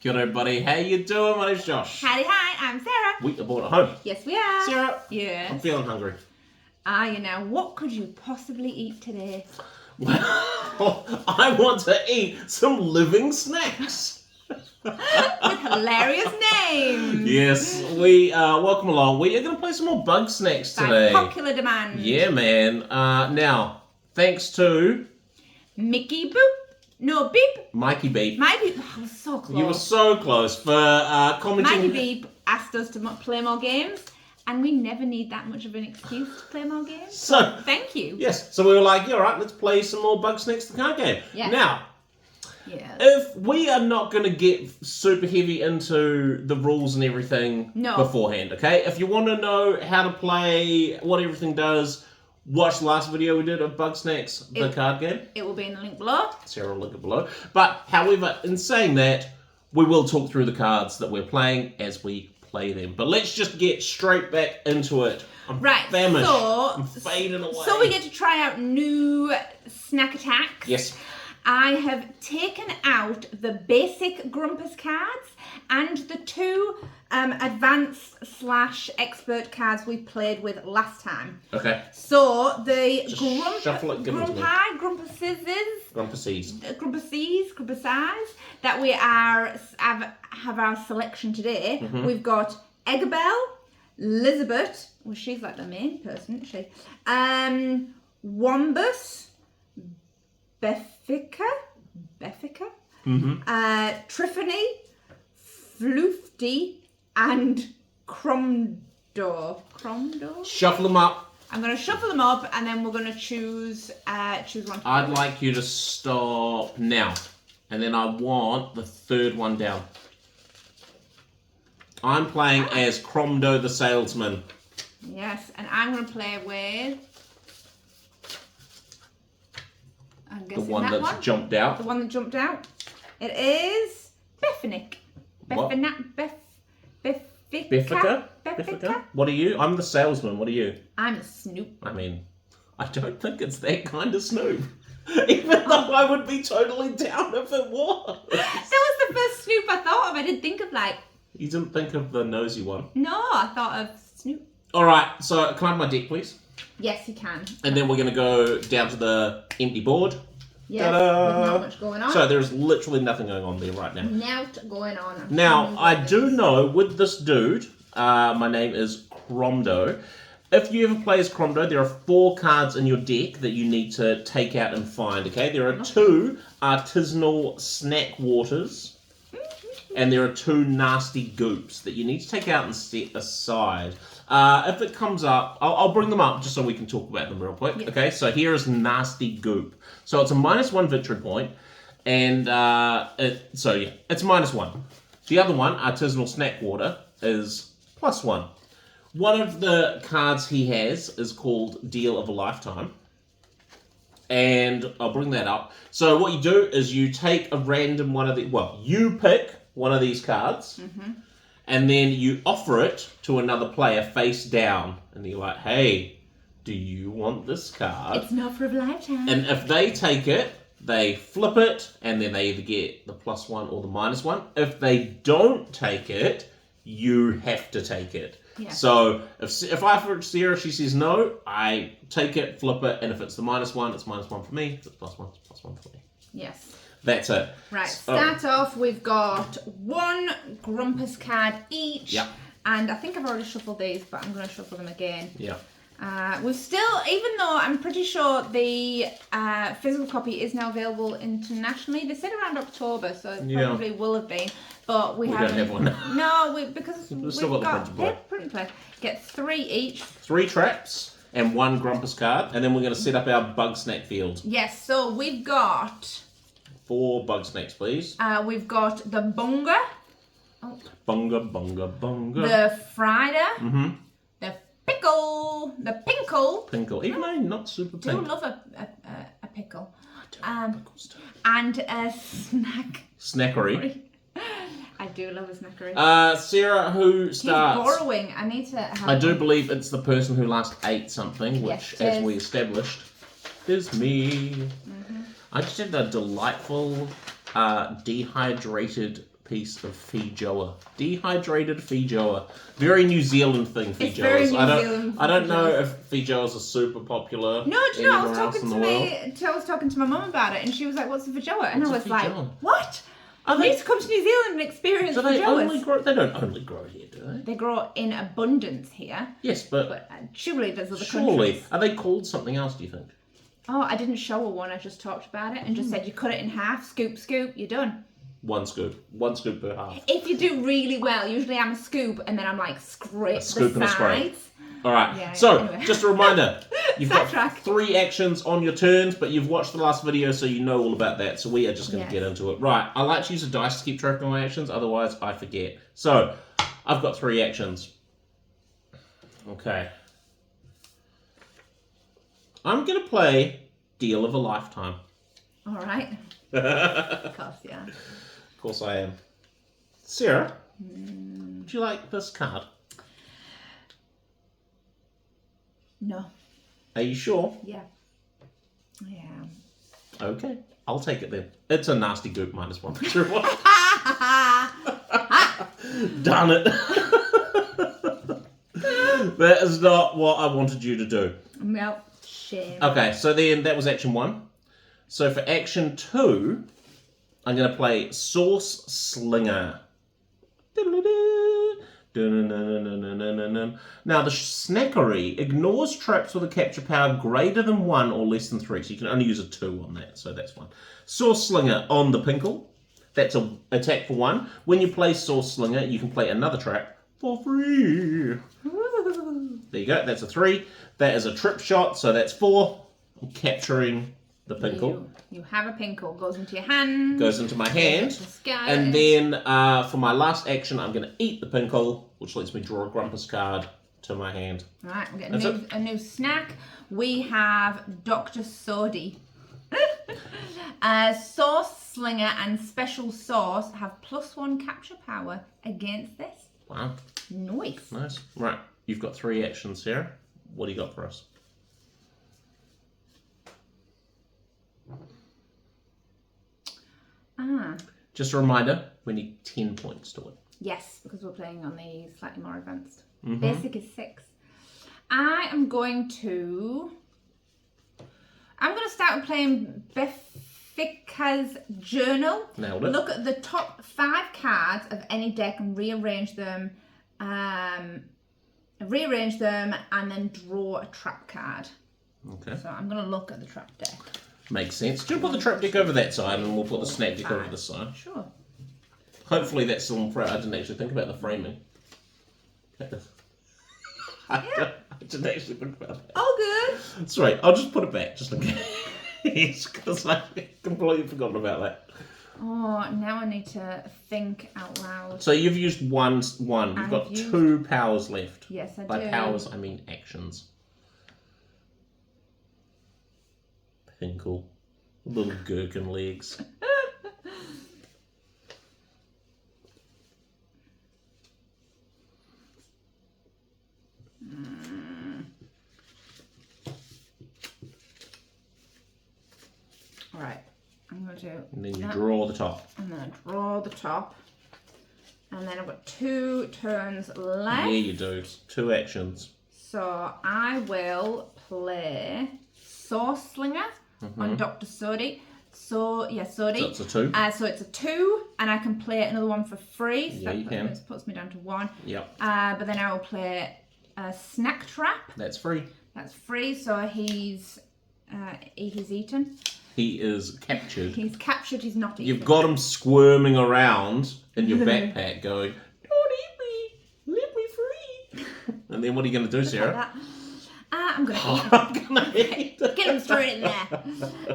G'day, buddy. How you doing? My name's Josh. Howdy, hi, I'm Sarah. We are bored at home. Yes, we are. Sarah, yes. I'm feeling hungry. Are you now? What could you possibly eat today? Well, I want to eat some living snacks. With hilarious names. Yes, we welcome along. We are going to play some more Bugsnax today. By popular demand. Yeah, man. Now, thanks to Mickey Boop. No, Beep. Mikey Beep. My Beep. Oh, I was so close. You were so close for commenting. Mikey Beep asked us to play more games, and we never need that much of an excuse to play more games. So, thank you. Yes, so we were like, yeah, all right, let's play some more Bugsnax, the card game. Yeah. Now, yeah. if we are not going to get super heavy into the rules and everything beforehand, okay? If you want to know how to play, what everything does, watch the last video we did of Bugsnax, the card game. It will be in the link below. Sarah will link it below. But, however, in saying that, we will talk through the cards that we're playing as we play them. But let's just get straight back into it. I'm famished. I'm fading away. So we get to try out new snack attacks. Yes. I have taken out the basic Grumpus cards and the two advanced / expert cards we played with last time. Okay. So the shuffle it, give them to me. Grumpuses that we have our selection today. Mm-hmm. We've got Eggabell, Elizabeth, well she's like the main person, isn't she? Wombus, Befica, Triffany, Floofty, and Cromdor. Shuffle them up. I'm going to shuffle them up, and then we're going to choose one. I'd like you to stop now, and then I want the third one down. I'm playing as Cromdo the salesman. Yes, and I'm going to play with... The one that's jumped out. The one that jumped out. It is Befinic. Befica? What are you? I'm the salesman. What are you? I'm a Snoop. I mean, I don't think it's that kind of Snoop. Even though I would be totally down if it was. That was the first Snoop I thought of. I didn't think of You didn't think of the nosy one? No, I thought of Snoop. Alright, so can I have my deck, please? Yes, you can. And then we're going to go down to the empty board. Yes, with not much going on. So there's literally nothing going on there right now. Not going on. Now, I do know with this dude, my name is Cromdo. If you ever play as Cromdo, there are 4 cards in your deck that you need to take out and find, okay? There are 2 artisanal snack waters, and there are 2 nasty goops that you need to take out and set aside. If it comes up, I'll bring them up just so we can talk about them real quick. Yes. Okay, so here is Nasty Goop. So it's a -1 victory point, and it's -1. The other one, Artisanal Snack Water, is +1. One of the cards he has is called Deal of a Lifetime, and I'll bring that up. So what you do is you take a random one of the, you pick one of these cards. Mm-hmm. And then you offer it to another player face down. And you're like, hey, do you want this card? It's an offer of a lifetime. And if they take it, they flip it, and then they either get the +1 or the -1. If they don't take it, you have to take it. Yeah. So if I offer it to Sarah, she says no, I take it, flip it, and if it's the -1, it's -1 for me. If it's +1, it's +1 for me. Yes. That's it. Right, start off, we've got 1 Grumpus card each. Yeah. And I think I've already shuffled these, but I'm going to shuffle them again. Yeah. We've still, even though I'm pretty sure the physical copy is now available internationally, they said around October, so it probably will have been. But we haven't. Don't have one. No, because we've still got the print and play. Get 3 each. 3 traps and 1 Grumpus card, and then we're going to set up our Bugsnax field. Yes, so we've got 4 Bugsnax, please. We've got the Bunga. Oh. Bunga. The Frider. Mm-hmm. The Pickle. The Pinkle. Even though not super pink. I do love a pickle. I do love pickles too. And a Snackery. I do love a snackery. Sarah, who starts? He's borrowing. I need to have I do believe it's the person who last ate something, which, as we established, is me. Mm-hmm. I just had a delightful dehydrated piece of feijoa. Dehydrated feijoa. Very New Zealand thing, feijoas. It's very New Zealand. I don't know if feijoas are super popular. No, do you know, I was else talking to my mum about it, and she was like, "What's a feijoa?" And I was like, "What? I You need to come to New Zealand and experience feijoas." They don't only grow here, do they? They grow in abundance here. Yes, but surely there's other countries. Are they called something else, do you think? Oh, I didn't show her one. I just talked about it and just said you cut it in half, scoop, scoop, you're done. One scoop per half. If you do really well, usually I'm a scoop and then I'm like scrape scoop the and sides. a scrape. All right. Yeah, so, anyway. just a reminder, you've got Sidetrack. 3 actions on your turns, but you've watched the last video, so you know all about that. So we are just going to get into it. Right. I like to use a dice to keep track of my actions, otherwise I forget. So, I've got 3 actions. Okay. I'm going to play Deal of a Lifetime. All right. Of course, yeah. Of course I am. Sarah, would you like this card? No. Are you sure? Yeah. Yeah. Okay, I'll take it then. It's a nasty goop -1 picture. Darn it. That is not what I wanted you to do. No. Shame. Okay, so then that was action 1. So for action 2, I'm going to play Sauce Slinger. Now, the Snackery ignores traps with a capture power greater than 1 or less than 3. So you can only use a 2 on that, so that's 1. Sauce Slinger on the Pinkle. That's an attack for 1. When you play Sauce Slinger, you can play another trap for free. There you go, that's a 3. That is a trip shot, so that's 4. I'm capturing the Pinkle. You have a Pinkle. Goes into your hand. Goes into my hand. And then for my last action, I'm going to eat the Pinkle, which lets me draw a Grumpus card to my hand. Right, we're getting a new snack. We have Dr. Sodi. Sauce Slinger and Special Sauce have +1 capture power against this. Wow. Nice. Nice. Right, you've got 3 actions, Sarah. What do you got for us? Just a reminder, we need 10 points to win. Yes, because we're playing on the slightly more advanced. Basic is 6. I'm going to start with playing Befika's Journal. Nailed it. Look at the top 5 cards of any deck and rearrange them. And then draw a trap card. Okay. So I'm going to look at the trap deck. Makes sense. Do you put the trap deck over that side and we'll put the snack deck over this side? Sure. Hopefully that's still in frame. I didn't actually think about the framing. I didn't actually think about that. Oh, good. Sorry, I'll just put it back just in case. Because I completely forgotten about that. Oh, now I need to think out loud. So you've used one. You've got 2 powers left. Yes, I do. By powers, I mean actions. Pinkle. Little gherkin legs. All right. I'm going to... And then you draw the top. I'm going to draw the top. And then I've got 2 turns left. Yeah, you do. 2 actions. So I will play Sauce Slinger on Dr. Sodi. So, yeah, Sodi. So it's a 2. So it's a 2, and I can play another one for free. So yeah, you can. That puts me down to 1. Yep. But then I will play a Snack Trap. That's free. That's free, so he's eaten. He is captured. He's captured, he's not eaten. You've got him squirming around in your backpack going, "Don't eat me, let me free." And then what are you going to do, Sarah? I'm going to eat him. I'm going to eat him. Get him straight in there.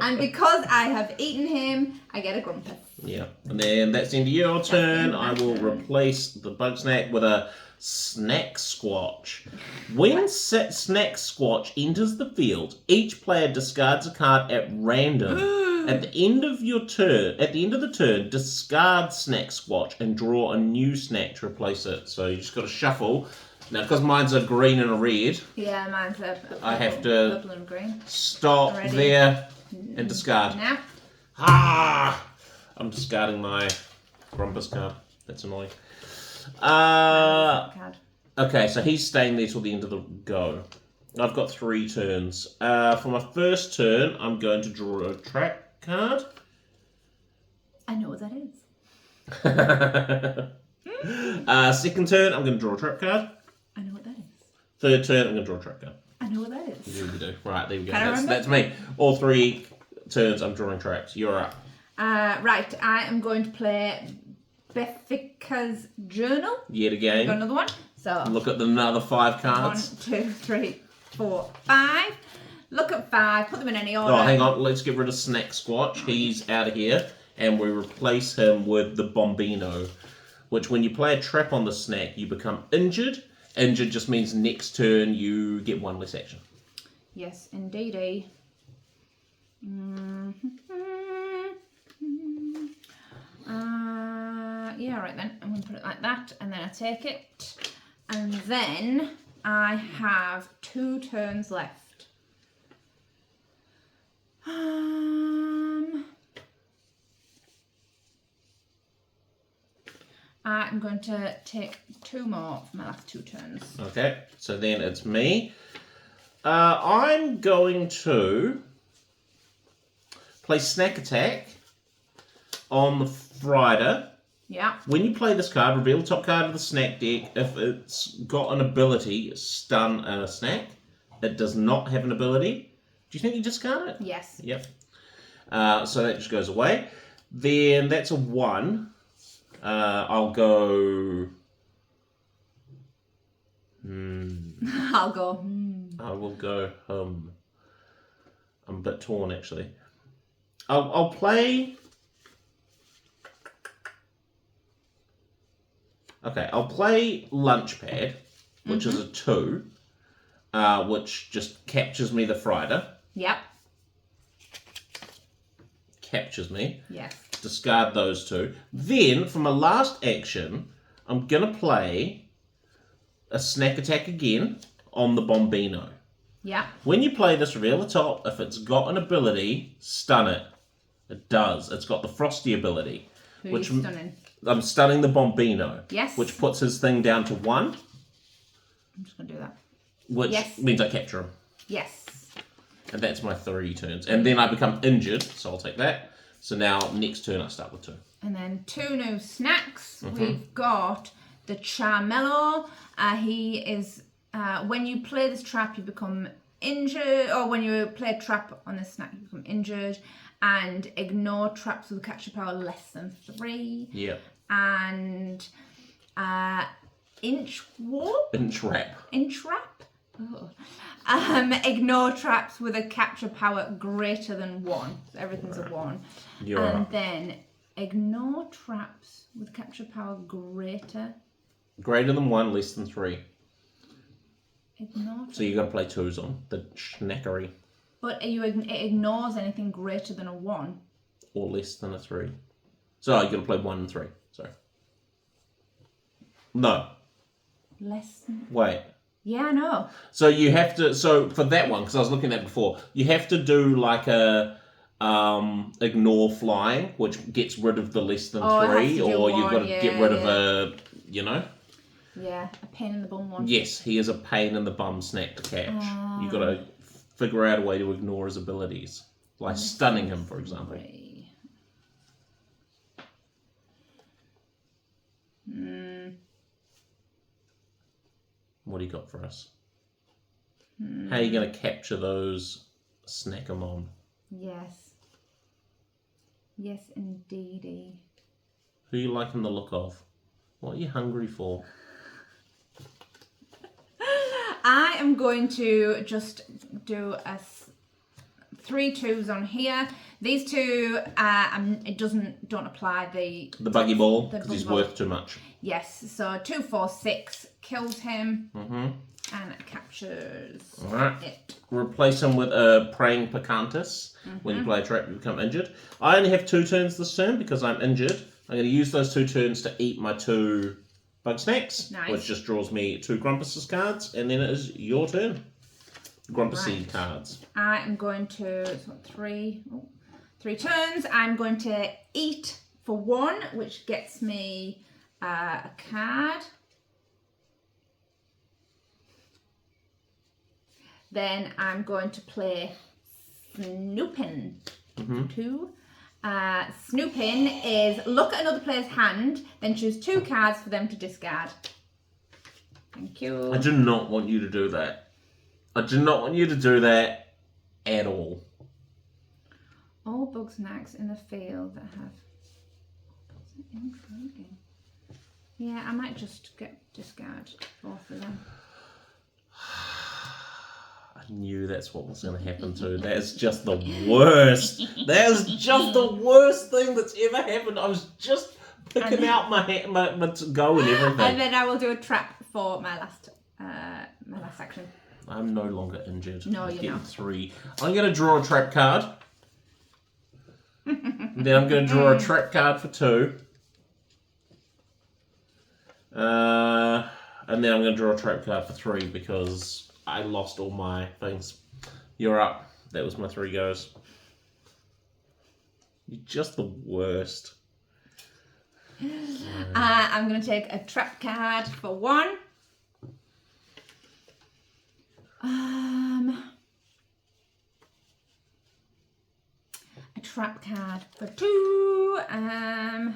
And because I have eaten him, I get a Grumpus. Yeah. And then that's the end of your turn. I will replace the Bugsnax with a Snack Squatch. When Snack Squatch enters the field, each player discards a card at random. At the end of the turn, discard Snack Squatch and draw a new snack to replace it. So you just got to shuffle. Now, because mine's a green and a red, yeah, mine's a purple, I have to purple and green. Stop there and discard. Now, I'm discarding my Grumpus card. That's annoying. Card. Okay, so he's staying there till the end of the go. I've got 3 turns. For my first turn, I'm going to draw a trap card. I know what that is. Second turn, I'm going to draw a trap card. I know what that is. Third turn, I'm going to draw a trap card. I know what that is. Yeah, you do. Right, there we go. Can I That's me. All 3 turns, I'm drawing traps. You're up. Right, I am going to play Befika's Journal. Yet again. Got another one. So Look at the another 5 cards. 1, 2, 3, 4, 5. Look at 5. Put them in any order. Oh, hang on. Let's get rid of Snack Squatch. He's out of here. And we replace him with the Bombino. Which, when you play a trap on the snack, you become injured. Injured just means next turn you get 1 less action. Yes, indeedy. Yeah, right then. I'm going to put it like that, and then I take it. And then I have 2 turns left. I'm going to take 2 more for my last 2 turns. Okay, so then it's me. I'm going to play Snack Attack on the Friday. Yeah. When you play this card, reveal the top card of the snack deck. If it's got an ability, stun a snack. It does not have an ability. Do you think you discard it? Yes. Yep. So that just goes away. Then that's a 1. I'll go... I'll go. I will go... I'm a bit torn, actually. I'll play... Okay, I'll play Lunchpad, which is a 2, which just captures me the Friday. Yep. Captures me. Yes. Discard those 2. Then, for my last action, I'm going to play a Snack Attack again on the Bombino. Yep. When you play this, reveal the top. If it's got an ability, stun it. It does. It's got the Frosty ability. Who which are you stunning? I'm stunning the Bombino. Yes. Which puts his thing down to 1. I'm just going to do that. Which Yes. means I capture him. Yes. And that's my 3 turns. And then I become injured, so I'll take that. So now, next turn, I start with 2. And then 2 new snacks. We've got the Charmello. He is, when you play this trap, you become injured, or when you play a trap on this snack, you become injured. And ignore traps with a capture power less than 3. Yeah. And Inch Warp? Intrap. Intrap? Oh. Ignore traps with a capture power greater than 1. So everything's a 1. You're and up. then ignore traps with capture power greater. Greater than 1, less than 3. Ignore. So you got to play 2s on the snackery. But it ignores anything greater than a 1. Or less than a 3. So you got to play 1 and 3. Sorry. No. Less than. Wait. Yeah, I know. So you have to. So for that one, because I was looking at that before, you have to do like a ignore flying, which gets rid of the less than 3, or you've got to get rid of a, you know. Yeah, a pain in the bum one. Yes, he is a pain in the bum snack to catch. You got to figure out a way to ignore his abilities, like stunning him, for example. 3. What do you got for us? How are you going to capture those Snackamon? Yes. Yes, indeedy. Who are you liking the look of? What are you hungry for? I am going to just do 3 2s on here. These 2, it don't apply the Buggy ball, the because he's buggy ball. worth too much. Yes, so 2 4 6 kills him Mm-hmm. and captures Alright. it. Replace him with a Praying Picantis. When you play a trap, you become injured. I only have 2 turns this turn because I'm injured. I'm going to use those 2 turns to eat my 2 Bugsnax, Nice. which just draws me 2 Grumpus's cards, and then it is your turn. Grumpusy Right. cards. I am going to 3 turns. I'm going to eat for 1, which gets me a card. Then I'm going to play Snooping. 2. Snooping is look at another player's hand, then choose 2 cards for them to discard. Thank you. I do not want you to do that. I do not want you to do that at all. All Bugsnax in the field that have... That's intriguing. Yeah, I might just discard both of them. I knew that's what was going to happen too. That is just the worst. That is just the worst thing that's ever happened. I was just picking out my to go and everything. And then I will do a trap for my last action. I'm no longer injured. No, I'm you're getting not. 3. I'm going to draw a trap card. Then I'm going to draw a trap card for 2. And then I'm going to draw a trap card for 3 because I lost all my things. You're up. That was my 3 goes. You're just the worst. I'm going to take a trap card for 1. A trap card for 2. And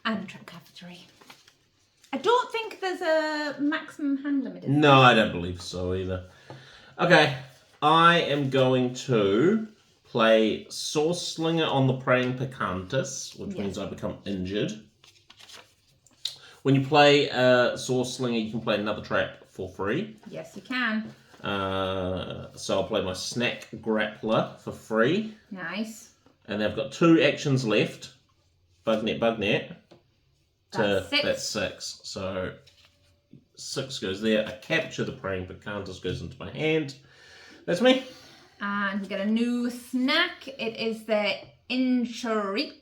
a trap card for 3. I don't think there's a maximum hand limit. Is there? No, I don't believe so either. Okay, I am going to play Source Slinger on the Praying Picantus, which means I become injured. When you play Source Slinger, you can play another trap for free. Yes, you can. So I'll play my Snack Grappler for free. Nice. And I've got 2 actions left. Bugnet. That's 6. That's 6. So 6 goes there. I capture the Praying Picantus, goes into my hand. That's me. And we get a new snack. It is the Inchorito.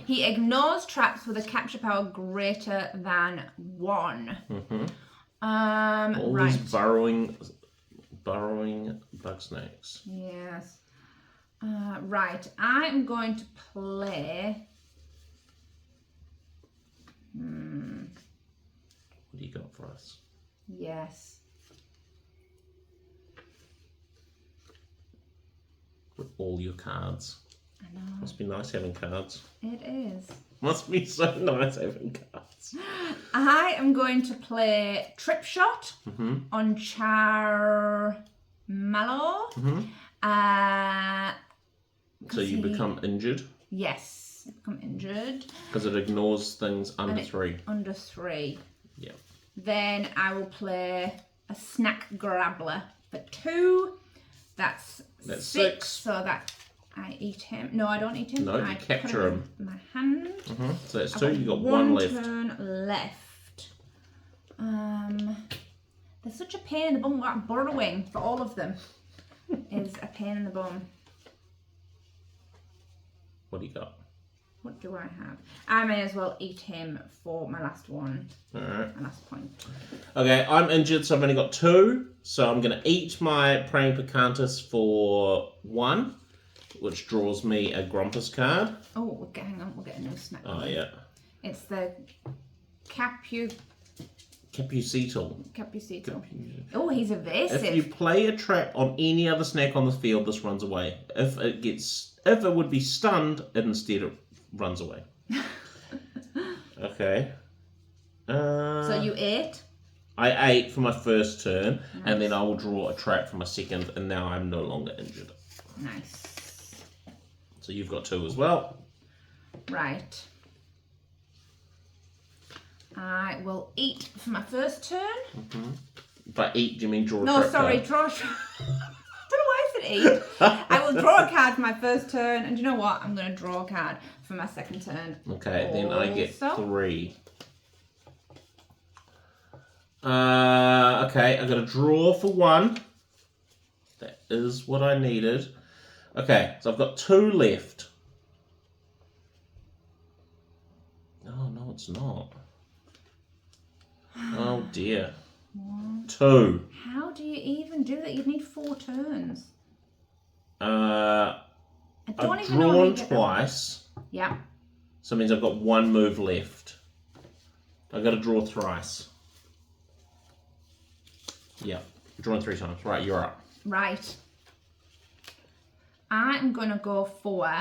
He ignores traps with a capture power greater than 1. All right. these burrowing Bugsnax. Yes. Right. I'm going to play. What do you got for us? Yes. With all your cards. I know. Must be nice having cards. It is. Must be so nice having cards. I am going to play Trip Shot on Charmallow. So you become injured? Yes, I become injured. Because it ignores things under 3. Under 3. Yeah. Then I will play a Snack Grabbler for 2. That's 6. So that I eat him. No, I don't eat him. No, you capture him. In my hand. So that's 2. You got 1 left. Turn left. There's such a pain in the bum. Like burrowing for all of them is a pain in the bum. What do you got? What do I have? I may as well eat him for my last one. Alright. My last point. Okay, I'm injured, so I've only got 2. So I'm going to eat my Praying Picantus for 1, which draws me a Grumpus card. Oh, hang on, we'll get a new snack. Oh, yeah. It's the Capucetal. Capucetal. Oh, he's evasive. If you play a trap on any other snack on the field, this runs away. If it would be stunned, instead it runs away. Okay. So you ate? I ate for my first turn, and then I will draw a trap for my second, and now I'm no longer injured. Nice. So you've got 2 as well. Right. I will eat for my first turn. By eat, do you mean draw a No, trap sorry, card? draw a trap. I don't know why I said eat. I will draw a card for my first turn, and you know what? I'm going to draw a card for my second turn. Okay, then I get Also. 3. Okay, I got a draw for 1. That is what I needed. Okay, so I've got 2 left. Oh, no, it's not. Oh, dear. 2. How How do you even do that? You'd need 4 turns. I've even know how drawn you get that. twice. Yeah. So it means I've got 1 move left. I've got to draw thrice. Yeah, drawn 3 times. Right, you're up. Right. I'm going to go for...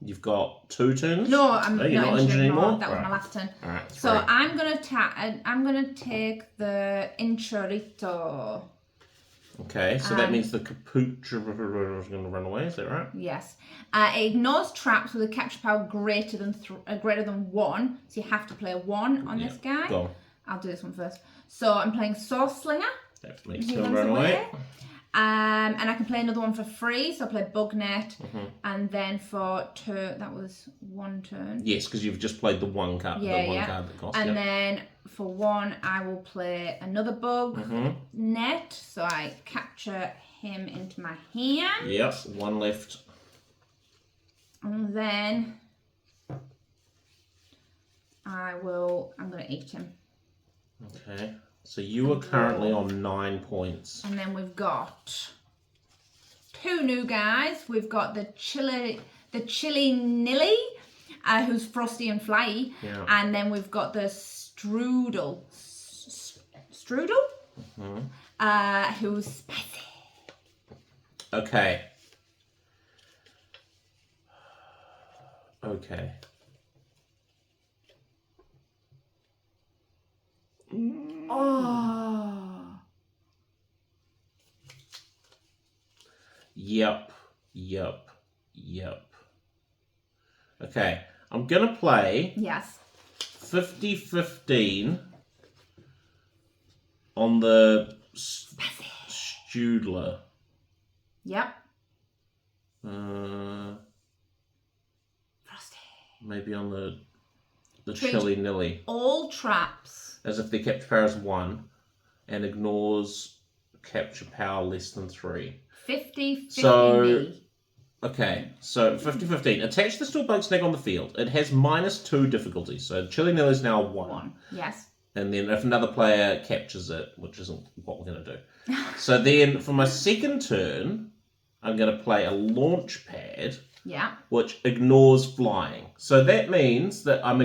You've got 2 turns? No, I'm you're not injured anymore? That was my last turn. All right, so I'm going to take the Inchorito. Okay, so that means the Capucha is going to run away, is that right? Yes. It ignores traps with a capture power greater than 1, so you have to play a 1 on this guy. Go on. I'll do this one first. So I'm playing Sword Slinger. That makes him run away. And I can play another one for free, so I'll play Bugnet, and then for that was 1 turn. Yes, because you've just played the 1 card. Yeah, the 1 card that costs. And then for 1, I will play another Bugnet, so I capture him into my hand. Yep, 1 left. And then I'm going to eat him. Okay. So you are currently on 9 points. And then we've got 2 new guys. We've got the Chili Nilly, who's frosty and flyy. Yeah. And then we've got the Strudel. Strudel? Who's spicy. Okay. Okay. Oh. Yep. Okay, I'm going to play Yes. 50-15 on the Studler. Yep. Frosty. Maybe on the Treat Chili Nilly. all traps. As if their capture power is 1 and ignores capture power less than 3. 50-50 So, me. okay, so 50-15. Attach this to a Bugsnax on the field. It has -2 difficulty, so Chili Nilly is now 1. Yes. And then if another player captures it, which isn't what we're going to do. So then for my second turn, I'm going to play a launch pad, which ignores flying. So that means that I'm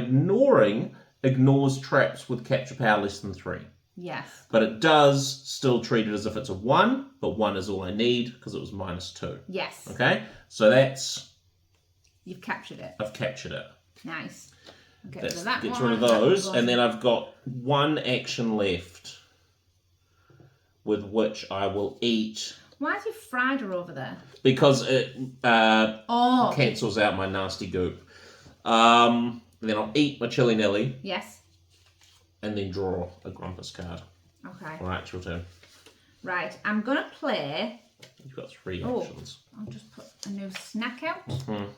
ignores traps with capture power less than 3. Yes. But it does still treat it as if it's a 1, but 1 is all I need because it was -2. Yes. Okay? So that's... You've captured it. I've captured it. Nice. Okay, That so that gets one, rid of those, and then I've got 1 action left with which I will eat... Why is your Frider over there? Because it cancels out my nasty goop. Then I'll eat my Chili Nilly. Yes. And then draw a Grumpus card. Okay. Alright, it's your turn. Right, I'm going to play... You've got 3 actions. I'll just put a new snack out. Okay.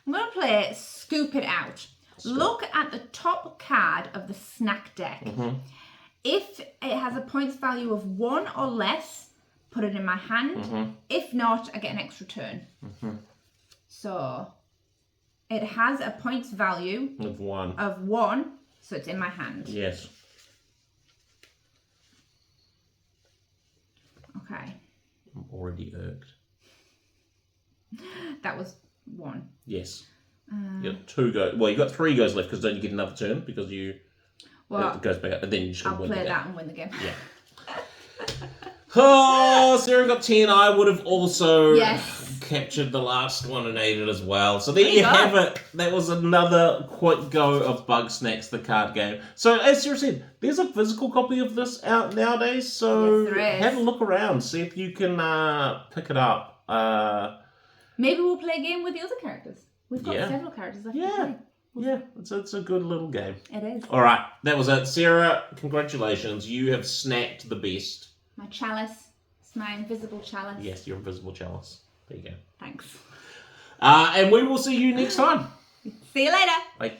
I'm going to play Scoop It Out. Look at the top card of the snack deck. If it has a points value of 1 or less, put it in my hand. If not, I get an extra turn. So it has a points value of 1. So it's in my hand. Yes. Okay. I'm already irked. That was 1. Yes. You got 2 goes. Well, you got 3 goes left because don't you get another turn because you it goes back up and then you just I'll win play the game. that and win the game. Yeah. Oh, Sarah got 10. I would have also captured the last one and ate it as well. So there you have it. That was another quick go of Bugsnax, the card game. So as Sarah said, there's a physical copy of this out nowadays. So have a look around, see if you can pick it up. Maybe we'll play a game with the other characters. We've got several characters left to play. Yeah, it's a good little game. It is. All right, that was it. Sarah, congratulations. You have snacked the best. My chalice. It's my invisible chalice. Yes, your invisible chalice. There you go. Thanks. And we will see you next time. See you later. Bye.